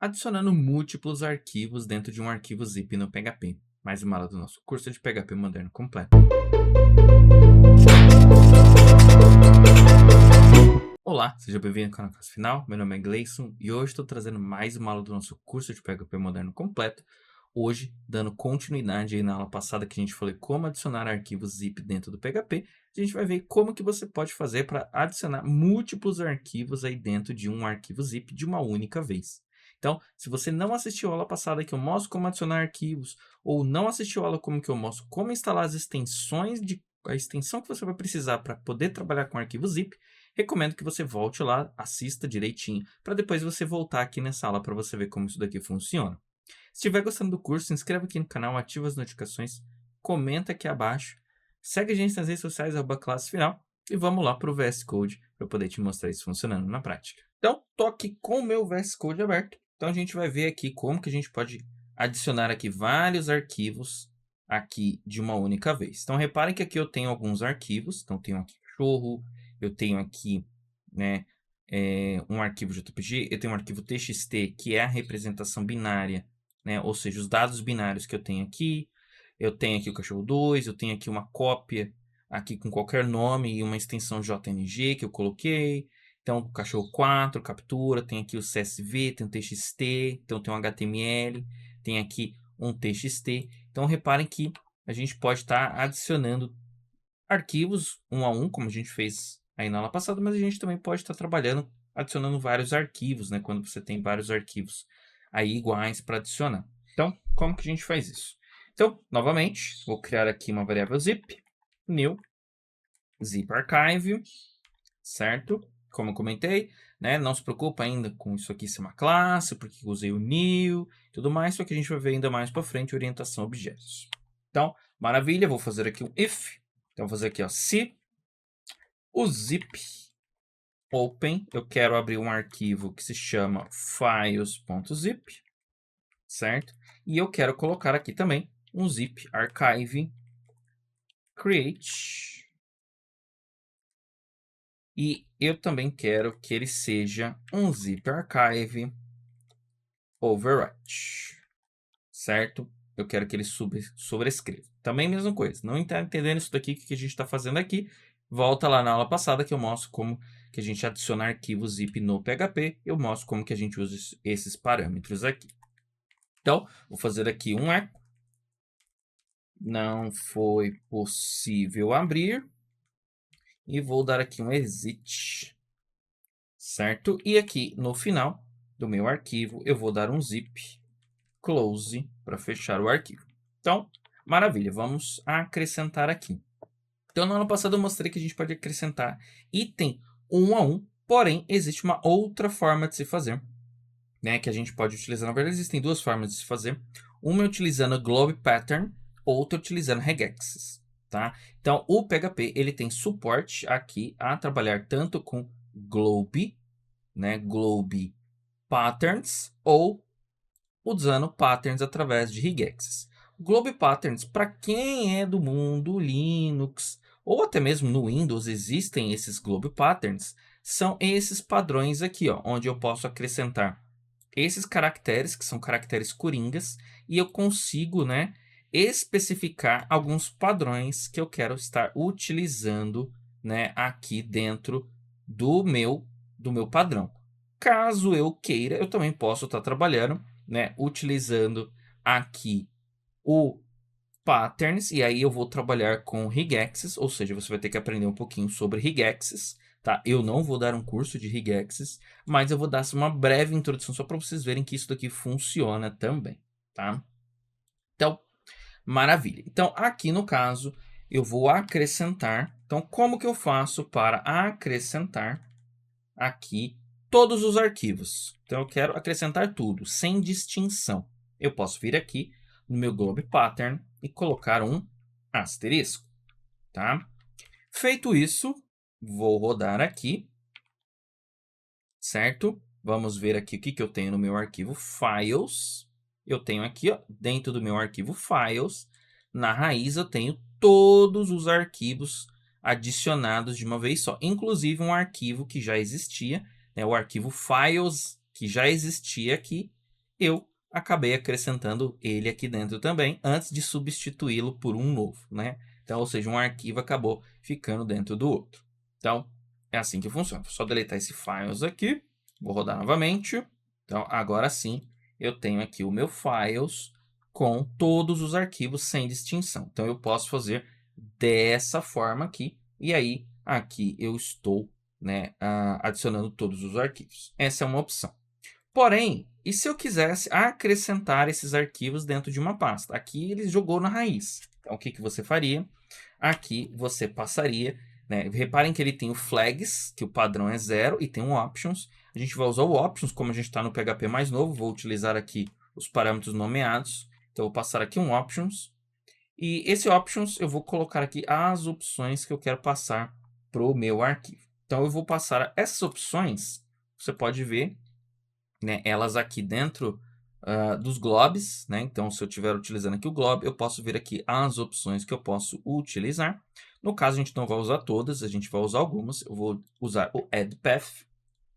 adicionando múltiplos arquivos dentro de um arquivo zip no PHP. Mais uma aula do nosso curso de PHP moderno completo. Olá, seja bem-vindo ao canal Classe Final. Meu nome é Gleison e hoje estou trazendo mais uma aula do nosso curso de PHP moderno completo. Hoje, dando continuidade aí na aula passada que a gente falou como adicionar arquivos zip dentro do PHP, a gente vai ver como que você pode fazer para adicionar múltiplos arquivos aí dentro de um arquivo zip de uma única vez. Então, se você não assistiu a aula passada que eu mostro como adicionar arquivos, ou não assistiu a aula como que eu mostro como instalar as extensões a extensão que você vai precisar para poder trabalhar com arquivo zip, recomendo que você volte lá, assista direitinho, para depois você voltar aqui nessa aula para você ver como isso daqui funciona. Se estiver gostando do curso, se inscreve aqui no canal, ativa as notificações, comenta aqui abaixo, segue a gente nas redes sociais, @classe final, e vamos lá para o VS Code para eu poder te mostrar isso funcionando na prática. Então, estou aqui com o meu VS Code aberto, então a gente vai ver aqui como que a gente pode adicionar aqui vários arquivos aqui de uma única vez. Então, reparem que aqui eu tenho alguns arquivos, então tenho aqui cachorro, eu tenho aqui, né, um arquivo JPG, eu tenho um arquivo TXT, que é a representação binária, né, ou seja, os dados binários que eu tenho aqui. Eu tenho aqui o cachorro 2, eu tenho aqui uma cópia aqui com qualquer nome e uma extensão JNG que eu coloquei. Então, o cachorro 4, captura, tem aqui o CSV, tem o TXT, então tem um HTML, tem aqui um TXT. Então, reparem que a gente pode estar adicionando arquivos um a um, como a gente fez aí na aula passada, mas a gente também pode estar trabalhando, adicionando vários arquivos, né? Quando você tem vários arquivos aí iguais para adicionar. Então, como que a gente faz isso? Então, novamente, vou criar aqui uma variável zip, new, zip archive, certo? Como eu comentei, né? Não se preocupa ainda com isso aqui ser uma classe, porque eu usei o new e tudo mais, só que a gente vai ver ainda mais para frente orientação a objetos. Então, maravilha, vou fazer aqui um if. Então, vou fazer aqui, ó, se o zip open, eu quero abrir um arquivo que se chama files.zip, certo? E eu quero colocar aqui também um zip archive create. E eu também quero que ele seja um zip archive overwrite, certo? Eu quero que ele sobrescreva. Também a mesma coisa. Não está entendendo isso daqui que a gente está fazendo aqui? Volta lá na aula passada que eu mostro como que a gente adiciona arquivos zip no PHP. Eu mostro como que a gente usa esses parâmetros aqui. Então, vou fazer aqui um echo. Não foi possível abrir. E vou dar aqui um exit, certo? E aqui no final do meu arquivo, eu vou dar um zip close para fechar o arquivo. Então, maravilha, vamos acrescentar aqui. Então, no ano passado eu mostrei que a gente pode acrescentar item um a um, porém, existe uma outra forma de se fazer, né, que a gente pode utilizar. Na verdade, existem duas formas de se fazer. Uma é utilizando globe pattern, outra utilizando regexes, tá? Então, o PHP, ele tem suporte aqui a trabalhar tanto com globe, né, globe patterns, ou usando patterns através de regexes. Globe patterns, para quem é do mundo Linux, ou até mesmo no Windows existem esses globe patterns, são esses padrões aqui, ó, onde eu posso acrescentar esses caracteres, que são caracteres coringas, e eu consigo, né, especificar alguns padrões que eu quero estar utilizando, né, aqui dentro do meu padrão. Caso eu queira, eu também posso estar trabalhando, né, utilizando aqui o patterns, e aí eu vou trabalhar com regexes, ou seja, você vai ter que aprender um pouquinho sobre regexes, tá? Eu não vou dar um curso de regexes, mas eu vou dar uma breve introdução só para vocês verem que isso daqui funciona também, tá? Então, maravilha. Então, aqui no caso, eu vou acrescentar. Então, como que eu faço para acrescentar aqui todos os arquivos? Então, eu quero acrescentar tudo, sem distinção. Eu posso vir aqui no meu globe pattern e colocar um asterisco, tá? Feito isso, vou rodar aqui, certo? Vamos ver aqui o que eu tenho no meu arquivo files. Eu tenho aqui, ó, dentro do meu arquivo files, na raiz eu tenho todos os arquivos adicionados de uma vez só, inclusive um arquivo que já existia, né, o arquivo files que já existia aqui, eu acabei acrescentando ele aqui dentro também, antes de substituí-lo por um novo, né? Então, ou seja, um arquivo acabou ficando dentro do outro. Então, é assim que funciona. Vou só deletar esse files aqui, vou rodar novamente. Então, agora sim, eu tenho aqui o meu files com todos os arquivos sem distinção. Então, eu posso fazer dessa forma aqui, e aí, aqui eu estou, né, adicionando todos os arquivos. Essa é uma opção. Porém, e se eu quisesse acrescentar esses arquivos dentro de uma pasta? Aqui ele jogou na raiz. Então, o que, que você faria? Aqui você passaria, né? Reparem que ele tem o flags, que o padrão é 0, e tem um options. A gente vai usar o options, como a gente está no PHP mais novo, vou utilizar aqui os parâmetros nomeados. Então, eu vou passar aqui um options. E esse options eu vou colocar aqui as opções que eu quero passar para o meu arquivo. Então, eu vou passar essas opções, você pode ver, né, elas aqui dentro dos globs, né? Então, se eu estiver utilizando aqui o glob, eu posso ver aqui as opções que eu posso utilizar. No caso, a gente não vai usar todas, a gente vai usar algumas. Eu vou usar o add path,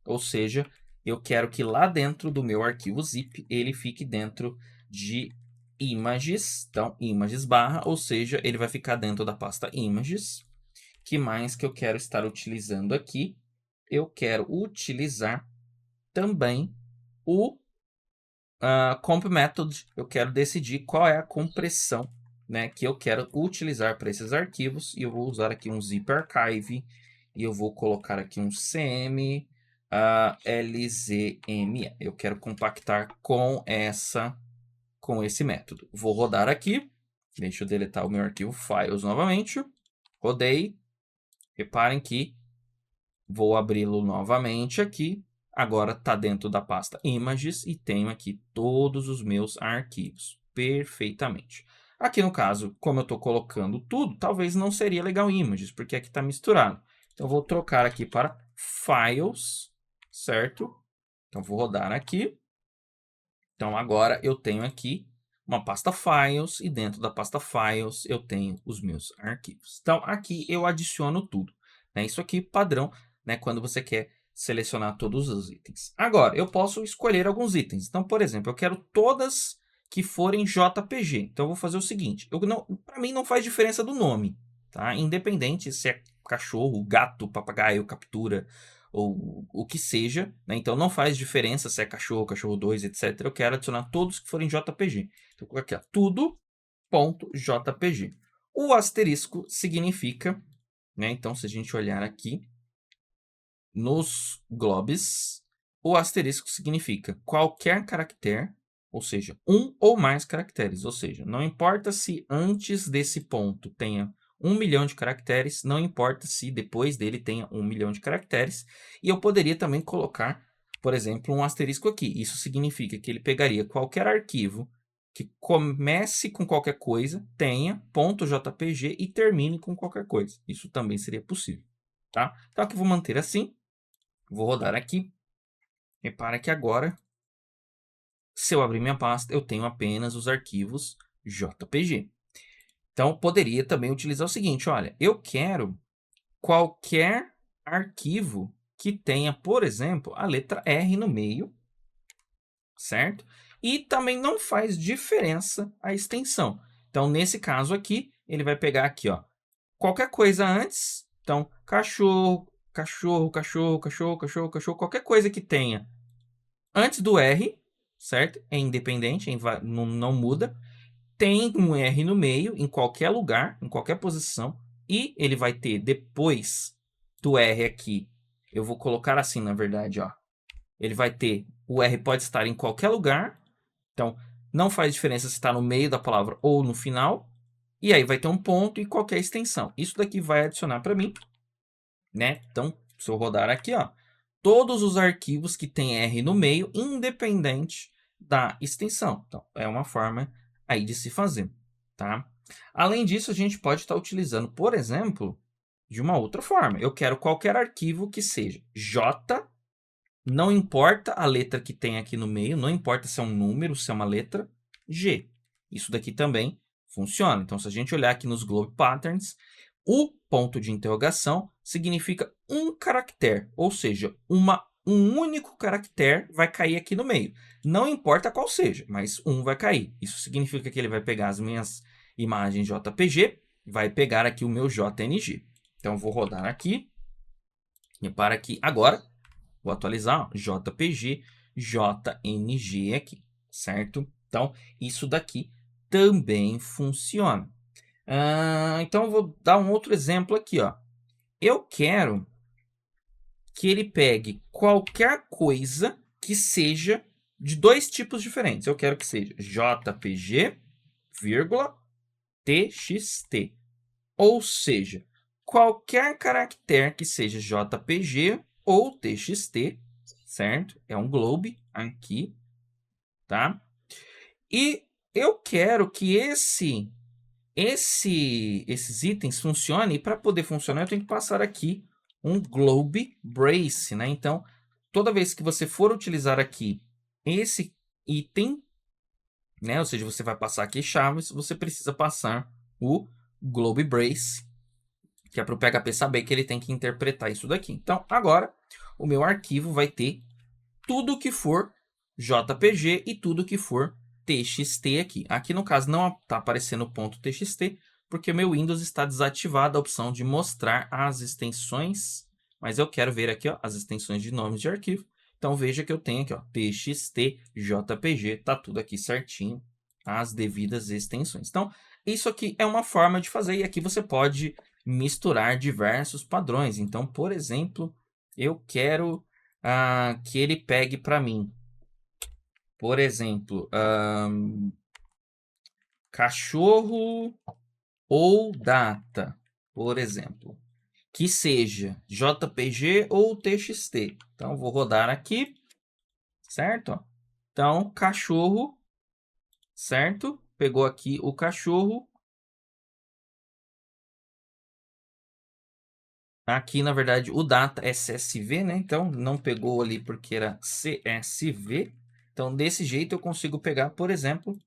ou seja, eu quero que lá dentro do meu arquivo zip, ele fique dentro de images. Então, images barra, ou seja, ele vai ficar dentro da pasta images. Que mais que eu quero estar utilizando aqui? Eu quero utilizar também o comp method. Eu quero decidir qual é a compressão, né, que eu quero utilizar para esses arquivos. E eu vou usar aqui um zip archive. E eu vou colocar aqui um cm lzme. Eu quero compactar com esse método. Vou rodar aqui. Deixa eu deletar o meu arquivo files novamente. Rodei. Reparem que vou abri-lo novamente aqui. Agora está dentro da pasta images e tenho aqui todos os meus arquivos perfeitamente. Aqui no caso, como eu estou colocando tudo, talvez não seria legal images, porque aqui está misturado. Então, vou trocar aqui para files, certo? Então, vou rodar aqui. Então, agora eu tenho aqui uma pasta files e dentro da pasta files eu tenho os meus arquivos. Então, aqui eu adiciono tudo, né? Isso aqui padrão, né? Quando você quer selecionar todos os itens. Agora, eu posso escolher alguns itens. Então, por exemplo, eu quero todas que forem JPG. Então, eu vou fazer o seguinte. Para mim, não faz diferença do nome, tá? Independente se é cachorro, gato, papagaio, captura ou o que seja, né? Então não faz diferença se é cachorro, cachorro 2, etc. Eu quero adicionar todos que forem JPG. Então, vou colocar aqui, ó, tudo.jpg. O asterisco significa, né? Então, se a gente olhar aqui nos globs, o asterisco significa qualquer caractere, ou seja, um ou mais caracteres. Ou seja, não importa se antes desse ponto tenha 1 milhão de caracteres, não importa se depois dele tenha 1 milhão de caracteres. E eu poderia também colocar, por exemplo, um asterisco aqui. Isso significa que ele pegaria qualquer arquivo que comece com qualquer coisa, tenha .jpg e termine com qualquer coisa. Isso também seria possível, tá? Então, aqui eu vou manter assim. Vou rodar aqui. Repara que agora, se eu abrir minha pasta, eu tenho apenas os arquivos JPG. Então, poderia também utilizar o seguinte, olha, eu quero qualquer arquivo que tenha, por exemplo, a letra R no meio, certo? E também não faz diferença a extensão. Então, nesse caso aqui, ele vai pegar aqui, ó, qualquer coisa antes. Então, cachorro, cachorro, cachorro, cachorro, cachorro, cachorro, qualquer coisa que tenha antes do R, certo? É independente, não muda. Tem um R no meio, em qualquer lugar, em qualquer posição. E ele vai ter, depois do R aqui, eu vou colocar assim, na verdade, ó. Ele vai ter, o R pode estar em qualquer lugar. Então, não faz diferença se está no meio da palavra ou no final. E aí vai ter um ponto e qualquer extensão. Isso daqui vai adicionar para mim, né? Então, se eu rodar aqui, ó, todos os arquivos que tem R no meio, independente da extensão. Então, é uma forma aí de se fazer, tá? Além disso, a gente pode estar utilizando, por exemplo, de uma outra forma. Eu quero qualquer arquivo que seja J, não importa a letra que tem aqui no meio, não importa se é um número, se é uma letra, G. Isso daqui também funciona. Então, se a gente olhar aqui nos Globe Patterns, o ponto de interrogação significa um caractere, ou seja, uma um único caractere vai cair aqui no meio. Não importa qual seja, mas um vai cair. Isso significa que ele vai pegar as minhas imagens JPG, vai pegar aqui o meu JNG. Então, vou rodar aqui. Repara aqui agora, vou atualizar, ó, JPG, JNG aqui, certo? Então, isso daqui também funciona. Então, eu vou dar um outro exemplo aqui, ó. Eu quero que ele pegue qualquer coisa que seja de dois tipos diferentes. Eu quero que seja JPG, vírgula, TXT. Ou seja, qualquer caractere que seja JPG ou TXT, certo? É um globe aqui, tá? E eu quero que esses itens funcionem. E para poder funcionar, eu tenho que passar aqui um globe brace, né? Então, toda vez que você for utilizar aqui esse item, né? Ou seja, você vai passar aqui chaves, você precisa passar o globe brace, que é para o PHP saber que ele tem que interpretar isso daqui. Então, agora, o meu arquivo vai ter tudo que for JPG e tudo que for TXT aqui. Aqui, no caso, não está aparecendo o ponto .txt, porque o meu Windows está desativado a opção de mostrar as extensões, mas eu quero ver aqui, ó, as extensões de nomes de arquivo. Então, veja que eu tenho aqui, ó, TXT, JPG, tá tudo aqui certinho, as devidas extensões. Então, isso aqui é uma forma de fazer, e aqui você pode misturar diversos padrões. Então, por exemplo, eu quero que ele pegue para mim, por exemplo, cachorro ou data, por exemplo, que seja JPG ou TXT. Então, vou rodar aqui, certo? Então, cachorro, certo? Pegou aqui o cachorro. Aqui, na verdade, o data é CSV, né? Então, não pegou ali porque era CSV. Então, desse jeito, eu consigo pegar, por exemplo,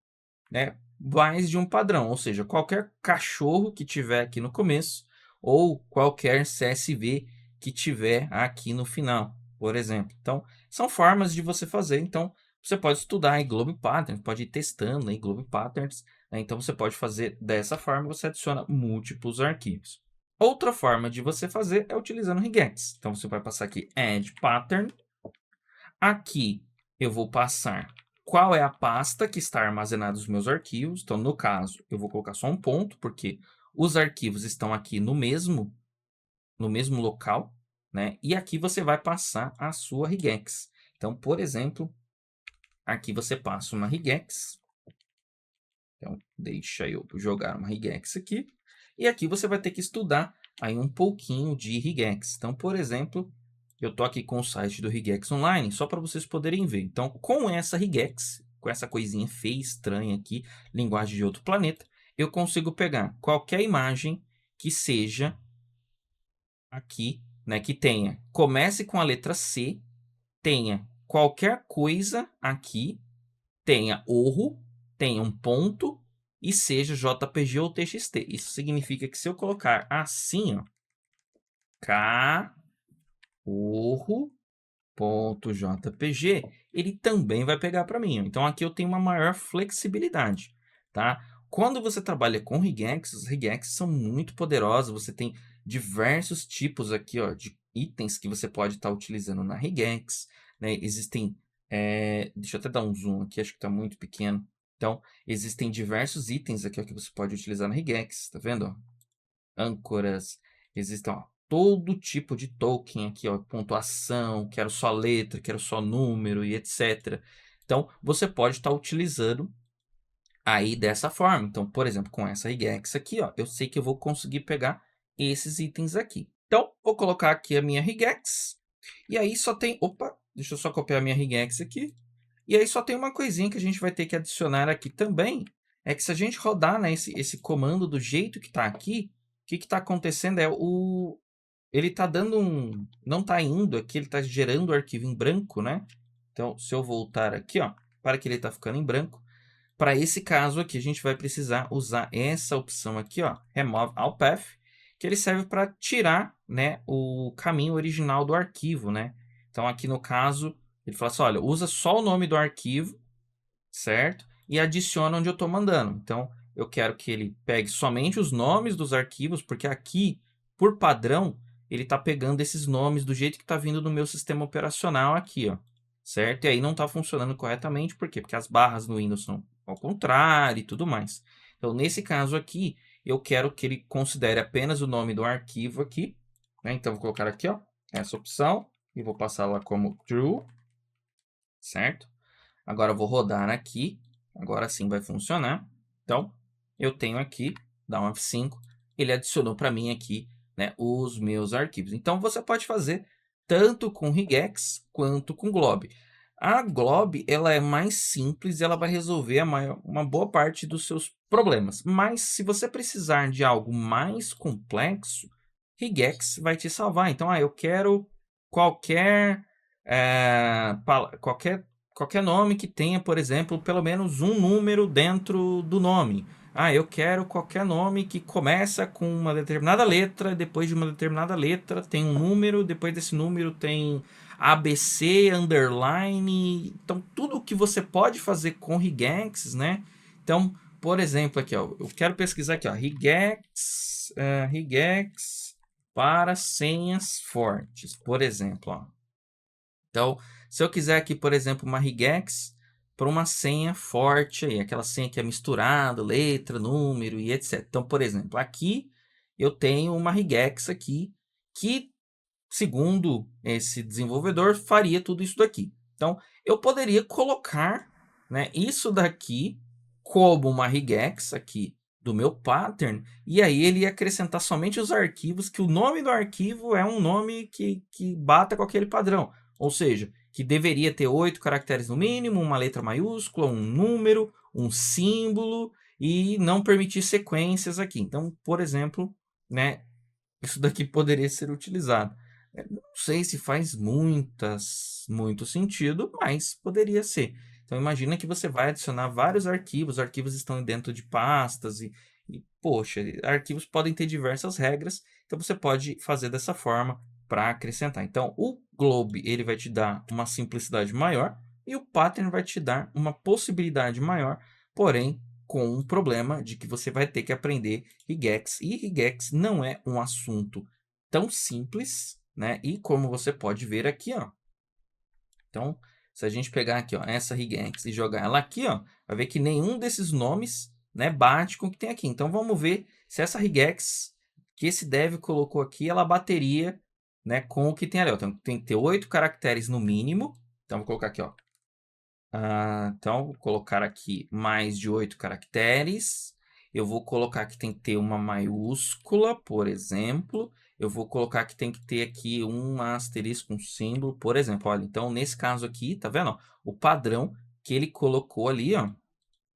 né, mais de um padrão. Ou seja, qualquer cachorro que tiver aqui no começo ou qualquer CSV que tiver aqui no final, por exemplo. Então, são formas de você fazer. Então, você pode estudar aí Globe Patterns, pode ir testando aí Globe Patterns, né? Então, você pode fazer dessa forma, você adiciona múltiplos arquivos. Outra forma de você fazer é utilizando regex. Então, você vai passar aqui Add Pattern. Aqui, eu vou passar qual é a pasta que está armazenada os meus arquivos. Então, no caso, eu vou colocar só um ponto, porque os arquivos estão aqui no mesmo local, né? E aqui você vai passar a sua regex. Então, por exemplo, aqui você passa uma regex. Então, deixa eu jogar uma regex aqui. E aqui você vai ter que estudar aí um pouquinho de regex. Então, por exemplo, eu estou aqui com o site do Regex Online, só para vocês poderem ver. Então, com essa regex, com essa coisinha feia, estranha aqui, linguagem de outro planeta, eu consigo pegar qualquer imagem que seja aqui, né, que tenha, comece com a letra C, tenha qualquer coisa aqui, tenha orro, tenha um ponto e seja JPG ou TXT. Isso significa que se eu colocar assim, ó, .jpg, ele também vai pegar para mim. Então, aqui eu tenho uma maior flexibilidade, tá? Quando você trabalha com regex, os regex são muito poderosos. Você tem diversos tipos aqui, ó, de itens que você pode estar utilizando na regex, né? Existem, deixa eu até dar um zoom aqui, acho que está muito pequeno. Então, existem diversos itens aqui, ó, que você pode utilizar na regex, tá vendo, ó? Âncoras, existem, ó, todo tipo de token aqui, ó, pontuação, quero só letra, quero só número e etc. Então, você pode estar utilizando aí dessa forma. Então, por exemplo, com essa regex aqui, ó, eu sei que eu vou conseguir pegar esses itens aqui. Então, vou colocar aqui a minha regex. E aí só tem... Opa, deixa eu só copiar a minha regex aqui. E aí só tem uma coisinha que a gente vai ter que adicionar aqui também. É que se a gente rodar, né, esse comando do jeito que está aqui, o que está acontecendo é ele está dando um... Não está indo aqui, ele está gerando o arquivo em branco, né? Então, se eu voltar aqui, ó, para que ele está ficando em branco, para esse caso aqui, a gente vai precisar usar essa opção aqui, ó, Remove All Path, que ele serve para tirar, né, o caminho original do arquivo, né? Então, aqui no caso, ele fala assim, olha, usa só o nome do arquivo, certo? E adiciona onde eu estou mandando. Então, eu quero que ele pegue somente os nomes dos arquivos, porque aqui, por padrão, ele está pegando esses nomes do jeito que está vindo no meu sistema operacional aqui, ó, certo? E aí não está funcionando corretamente, por quê? Porque as barras no Windows são ao contrário e tudo mais. Então, nesse caso aqui, eu quero que ele considere apenas o nome do arquivo aqui, né? Então, vou colocar aqui, ó, essa opção, e vou passar lá como true, certo? Agora eu vou rodar aqui, agora sim vai funcionar. Então, eu tenho aqui, dá um F5, ele adicionou para mim aqui, né, os meus arquivos. Então, você pode fazer tanto com regex quanto com glob. A glob, ela é mais simples e ela vai resolver uma boa parte dos seus problemas. Mas, se você precisar de algo mais complexo, regex vai te salvar. Então, eu quero qualquer, qualquer nome que tenha, por exemplo, pelo menos um número dentro do nome. Eu quero qualquer nome que começa com uma determinada letra, depois de uma determinada letra tem um número, depois desse número tem ABC, underline. Então, tudo que você pode fazer com regex, né? Então, por exemplo, aqui, ó, eu quero pesquisar aqui, ó, regex para senhas fortes, por exemplo, ó. Então, se eu quiser aqui, por exemplo, uma regex para uma senha forte, aí, aquela senha que é misturada, letra, número e etc. Então, por exemplo, aqui eu tenho uma regex aqui que, segundo esse desenvolvedor, faria tudo isso daqui. Então, eu poderia colocar, né, isso daqui como uma regex aqui do meu pattern, e aí ele ia acrescentar somente os arquivos, que o nome do arquivo é um nome que bata com aquele padrão. Ou seja, que deveria ter 8 caracteres no mínimo, uma letra maiúscula, um número, um símbolo, e não permitir sequências aqui. Então, por exemplo, né, isso daqui poderia ser utilizado. Não sei se faz muito sentido, mas poderia ser. Então, imagina que você vai adicionar vários arquivos, os arquivos estão dentro de pastas poxa, arquivos podem ter diversas regras, então você pode fazer dessa forma para acrescentar. Então, o Globe ele vai te dar uma simplicidade maior e o Pattern vai te dar uma possibilidade maior, porém com um problema de que você vai ter que aprender regex, e regex não é um assunto tão simples, né? E como você pode ver aqui, ó. Então, se a gente pegar aqui, ó, essa regex e jogar ela aqui, ó, vai ver que nenhum desses nomes, né, bate com o que tem aqui. Então, vamos ver se essa regex que esse dev colocou aqui, ela bateria, né, com o que tem ali. Ó. Então, tem que ter 8 caracteres no mínimo. Então, vou colocar aqui, ó. Então, vou colocar aqui mais de 8 caracteres. Eu vou colocar que tem que ter uma maiúscula, por exemplo. Eu vou colocar que tem que ter aqui um asterisco, um símbolo, por exemplo. Olha, então, nesse caso aqui, tá vendo? Ó, o padrão que ele colocou ali, ó,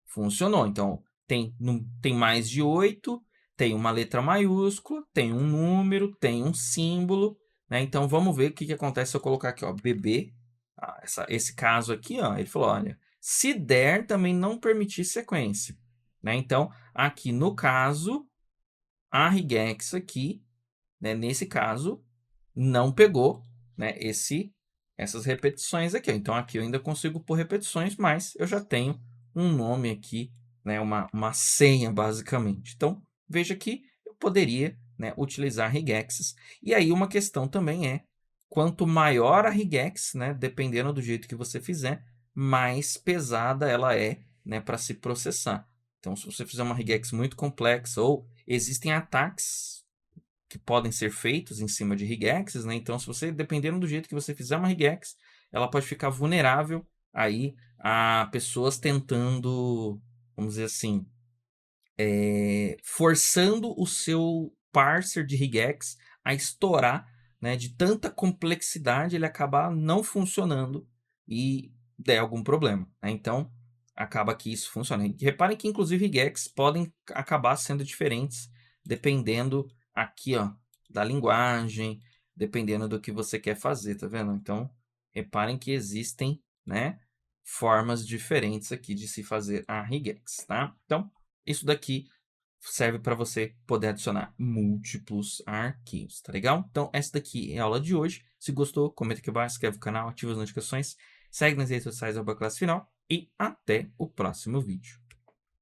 funcionou. Então, tem mais de 8, tem uma letra maiúscula, tem um número, tem um símbolo, né? Então, vamos ver o que acontece se eu colocar aqui, ó, bebê. Esse caso aqui, ó, ele falou, olha, se der, também não permitir sequência, né? Então, aqui no caso, a regex aqui, né, nesse caso, não pegou, né, essas repetições aqui. Ó. Então, aqui eu ainda consigo pôr repetições, mas eu já tenho um nome aqui, né, uma senha, basicamente. Então, veja que eu poderia, né, utilizar regexes. E aí, uma questão também é, quanto maior a regex, né, dependendo do jeito que você fizer, mais pesada ela é, né, para se processar. Então, se você fizer uma regex muito complexa, ou existem ataques que podem ser feitos em cima de regexes, né? Então, se você, dependendo do jeito que você fizer uma regex, ela pode ficar vulnerável aí a pessoas tentando, vamos dizer assim, forçando o seu parser de regex a estourar, né? De tanta complexidade, ele acabar não funcionando e der algum problema, né? Então, acaba que isso funciona. E reparem que, inclusive, regex podem acabar sendo diferentes dependendo aqui, ó, da linguagem, dependendo do que você quer fazer, tá vendo? Então, reparem que existem, né, formas diferentes aqui de se fazer a regex, tá? Então, isso daqui serve para você poder adicionar múltiplos arquivos, tá legal? Então, essa daqui é a aula de hoje. Se gostou, comenta aqui abaixo, inscreve no canal, ativa as notificações, segue nas redes sociais @classe final e até o próximo vídeo.